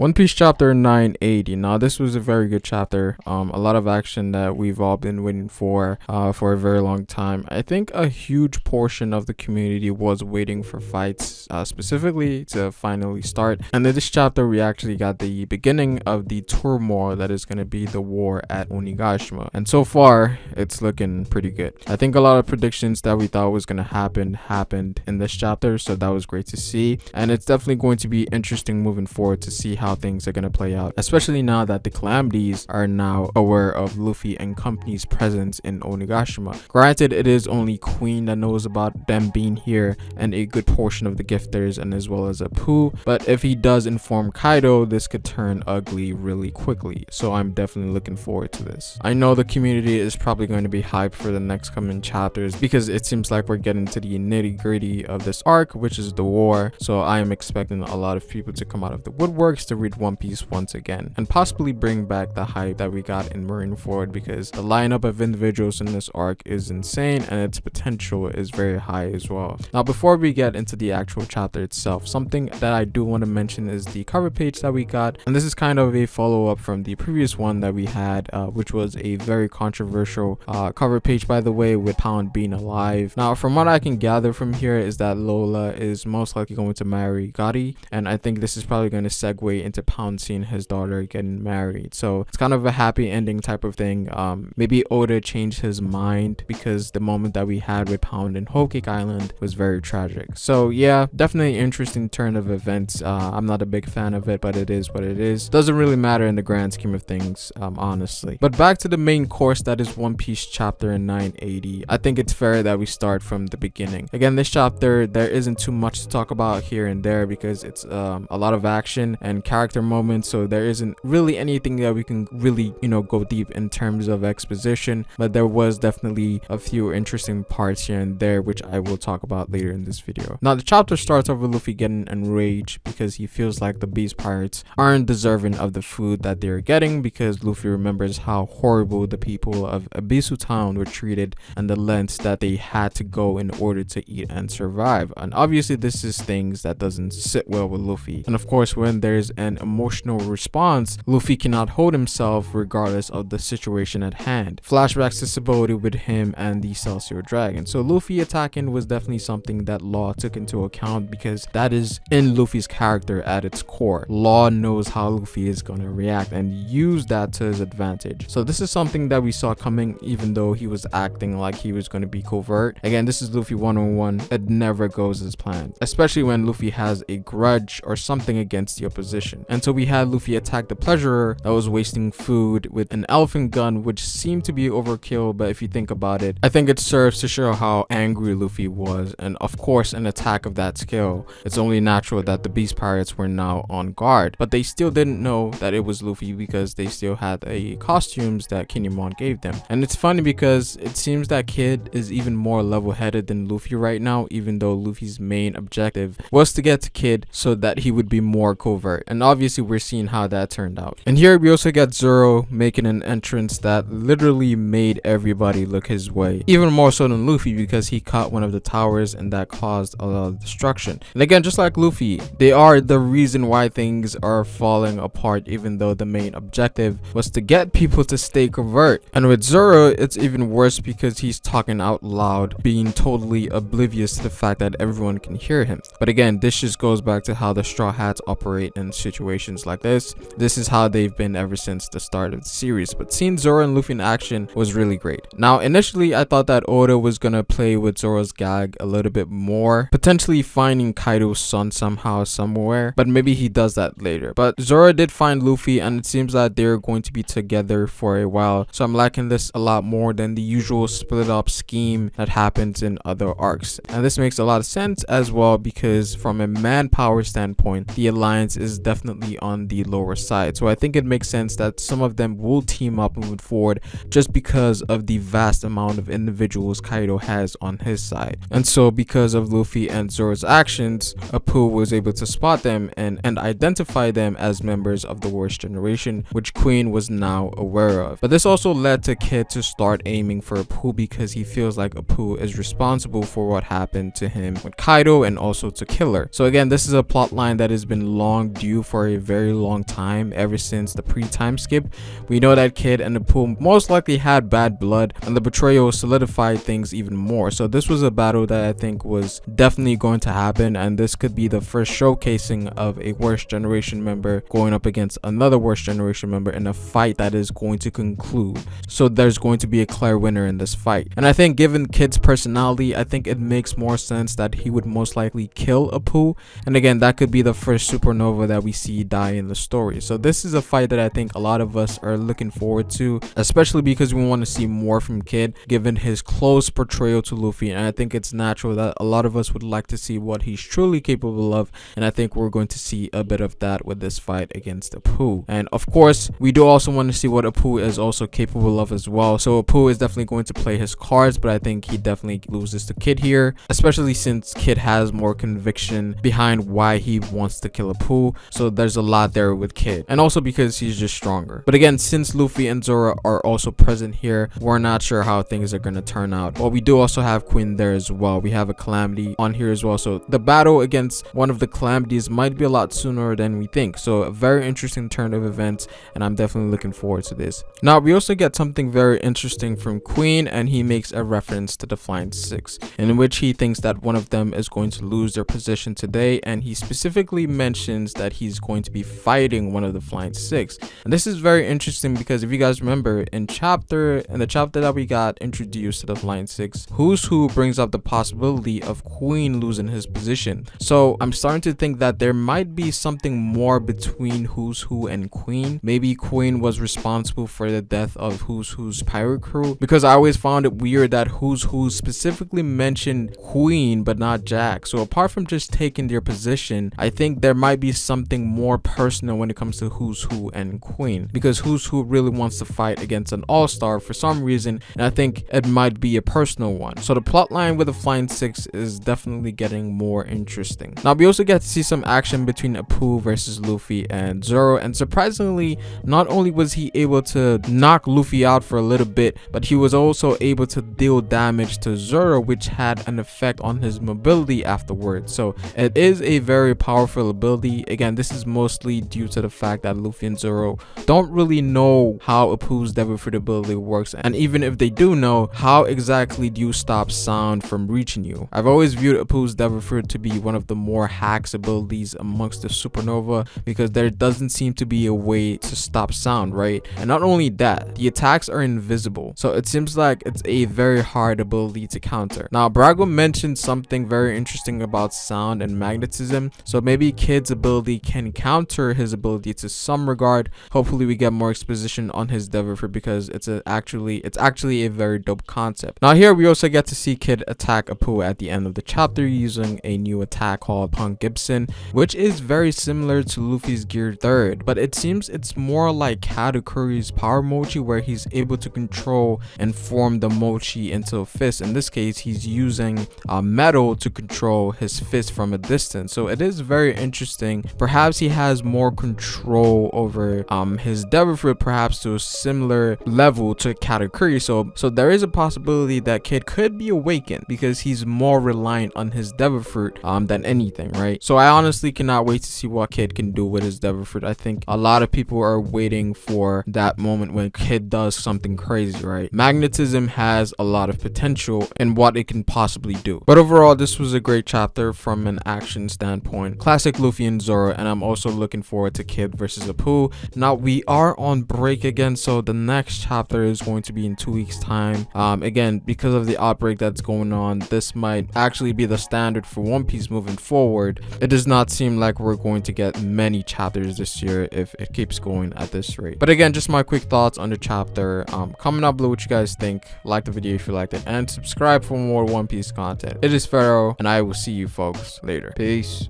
One Piece chapter 980. Now this was a very good chapter. A lot of action that we've all been waiting for a very long time. I think a huge portion of the community was waiting for fights specifically to finally start. And in this chapter we actually got the beginning of the turmoil that is going to be the war at Onigashima. And so far it's looking pretty good. I think a lot of predictions that we thought was going to happen happened in this chapter, so that was great to see. And it's definitely going to be interesting moving forward to see how things are going to play out, especially now that the Calamities are now aware of Luffy and company's presence in Onigashima. Granted, it is only Queen that knows about them being here and a good portion of the gifters, and as well as Apoo, but if he does inform Kaido, this could turn ugly really quickly, so I'm definitely looking forward to this. I know the community is probably going to be hyped for the next coming chapters because it seems like we're getting to the nitty-gritty of this arc, which is the war, so I am expecting a lot of people to come out of the woodworks to read One Piece once again and possibly bring back the hype that we got in Marineford, because the lineup of individuals in this arc is insane and its potential is very high as well. Now before we get into the actual chapter itself, something that I do want to mention is the cover page that we got, and this is kind of a follow-up from the previous one that we had, which was a very controversial cover page, by the way, with Pound being alive. Now from what I can gather from here is that Lola is most likely going to marry Gotti, and I think this is probably going to segue into Pound seeing his daughter getting married, so it's kind of a happy ending type of thing. Maybe Oda changed his mind because the moment that we had with Pound in Whole Cake Island was very tragic. So yeah, definitely an interesting turn of events. I'm not a big fan of it, but it is what it is. Doesn't really matter in the grand scheme of things, honestly. But back to the main course, that is One Piece chapter 980. I think it's fair that we start from the beginning. Again, this chapter, there isn't too much to talk about here and there because it's a lot of action and character moments, so there isn't really anything that we can really, go deep in terms of exposition, but there was definitely a few interesting parts here and there, which I will talk about later in this video. Now the chapter starts off with Luffy getting enraged because he feels like the Beast Pirates aren't deserving of the food that they're getting, because Luffy remembers how horrible the people of Abisu Town were treated and the lengths that they had to go in order to eat and survive. And obviously this is things that doesn't sit well with Luffy, and of course when there's an emotional response, Luffy cannot hold himself regardless of the situation at hand. Flashbacks to Sabaody with him and the Celestial Dragon. So Luffy attacking was definitely something that Law took into account, because that is in Luffy's character at its core. Law knows how Luffy is going to react and use that to his advantage. So this is something that we saw coming, even though he was acting like he was going to be covert. Again, this is Luffy 101. It never goes as planned, especially when Luffy has a grudge or something against the opposition. And so we had Luffy attack the Pleasurer that was wasting food with an elephant gun, which seemed to be overkill, but if you think about it, I think it serves to show how angry Luffy was. And of course, an attack of that scale, it's only natural that the Beast Pirates were now on guard, but they still didn't know that it was Luffy because they still had the costumes that Kinemon gave them. And it's funny because it seems that Kid is even more level-headed than Luffy right now, even though Luffy's main objective was to get to Kid so that he would be more covert, and obviously we're seeing how that turned out. And here we also got Zoro making an entrance that literally made everybody look his way, even more so than Luffy, because he caught one of the towers and that caused a lot of destruction. And again, just like Luffy, they are the reason why things are falling apart, even though the main objective was to get people to stay covert. And with Zoro, it's even worse because he's talking out loud, being totally oblivious to the fact that everyone can hear him. But again, this just goes back to how the Straw Hats operate in situations like this. This is how they've been ever since the start of the series. But seeing Zoro and Luffy in action was really great. Now initially I thought that Oda was gonna play with Zoro's gag a little bit more, potentially finding Kaido's son somehow somewhere, but maybe he does that later. But Zoro did find Luffy, and it seems that they're going to be together for a while, so I'm liking this a lot more than the usual split up scheme that happens in other arcs. And this makes a lot of sense as well, because from a manpower standpoint, the alliance is definitely on the lower side, so I think it makes sense that some of them will team up moving forward just because of the vast amount of individuals Kaido has on his side. And so because of Luffy and Zoro's actions, Apoo was able to spot them and identify them as members of the worst generation, which Queen was now aware of. But this also led to Kid to start aiming for Apoo because he feels like Apoo is responsible for what happened to him with Kaido and also to Killer. So again, this is a plot line that has been long due knew for a very long time, ever since the pre-time skip. We know that Kid and Apoo most likely had bad blood, and the betrayal solidified things even more. So this was a battle that I think was definitely going to happen, and this could be the first showcasing of a worst generation member going up against another worst generation member in a fight that is going to conclude. So there's going to be a clear winner in this fight, and I think given Kid's personality, I think it makes more sense that he would most likely kill Apoo, and again, that could be the first supernova that we see die in the story. So this is a fight that I think a lot of us are looking forward to, especially because we want to see more from Kid given his close portrayal to Luffy, and I think it's natural that a lot of us would like to see what he's truly capable of, and I think we're going to see a bit of that with this fight against Apoo. And of course, we do also want to see what Apoo is also capable of as well. So Apoo is definitely going to play his cards, but I think he definitely loses to Kid here, especially since Kid has more conviction behind why he wants to kill Apoo. So there's a lot there with Kid, and also because he's just stronger. But again, since Luffy and Zoro are also present here, we're not sure how things are going to turn out. But we do also have Queen there as well. We have a Calamity on here as well. So the battle against one of the Calamities might be a lot sooner than we think. So a very interesting turn of events, and I'm definitely looking forward to this. Now we also get something very interesting from Queen, and he makes a reference to the Flying Six, in which he thinks that one of them is going to lose their position today, and he specifically mentions that he's going to be fighting one of the Flying Six. And this is very interesting because if you guys remember in the chapter that we got introduced to the Flying Six, Who's Who brings up the possibility of Queen losing his position. So I'm starting to think that there might be something more between Who's Who and Queen. Maybe Queen was responsible for the death of Who's Who's pirate crew, because I always found it weird that Who's Who specifically mentioned Queen but not Jack. So apart from just taking their position, I think there might be something more personal when it comes to Who's Who and Queen, because Who's Who really wants to fight against an all-star for some reason, and I think it might be a personal one. So the plot line with the Flying Six is definitely getting more interesting. Now we also get to see some action between Apoo versus Luffy and Zoro, and surprisingly, not only was he able to knock Luffy out for a little bit, but he was also able to deal damage to Zoro, which had an effect on his mobility afterwards. So it is a very powerful ability. Again, this is mostly due to the fact that Luffy and Zoro don't really know how Apoo's Devil Fruit ability works, and even if they do know, how exactly do you stop sound from reaching you? I've always viewed Apoo's Devil Fruit to be one of the more hacks abilities amongst the supernova, because there doesn't seem to be a way to stop sound, right? And not only that, the attacks are invisible, so it seems like it's a very hard ability to counter. Now Brago mentioned something very interesting about sound and magnetism, so maybe Kid's ability can counter his ability to some regard. Hopefully we get more exposition on his Devil Fruit, because it's actually a very dope concept. Now here we also get to see Kid attack Apoo at the end of the chapter using a new attack called Punk Gibson, which is very similar to Luffy's Gear 3rd, but it seems it's more like Katakuri's power mochi, where he's able to control and form the mochi into a fist. In this case, he's using metal to control his fist from a distance. So it is very interesting. Perhaps he has more control over his Devil Fruit, perhaps to a similar level to Katakuri. So there is a possibility that Kid could be awakened, because he's more reliant on his Devil Fruit than anything, right? So I honestly cannot wait to see what Kid can do with his Devil Fruit. I think a lot of people are waiting for that moment when Kid does something crazy, right? Magnetism has a lot of potential in what it can possibly do. But overall, this was a great chapter from an action standpoint. Classic Luffy and Zoro, and I'm also looking forward to Kid versus Apoo. Now we are on break again, so the next chapter is going to be in 2 weeks time. Again, because of the outbreak that's going on, this might actually be the standard for One Piece moving forward. It does not seem like we're going to get many chapters this year if it keeps going at this rate. But again, just my quick thoughts on the chapter. Comment down below what you guys think. Like the video if you liked it, and subscribe for more One Piece content. It is Pharaoh, and I will see you folks later. Peace.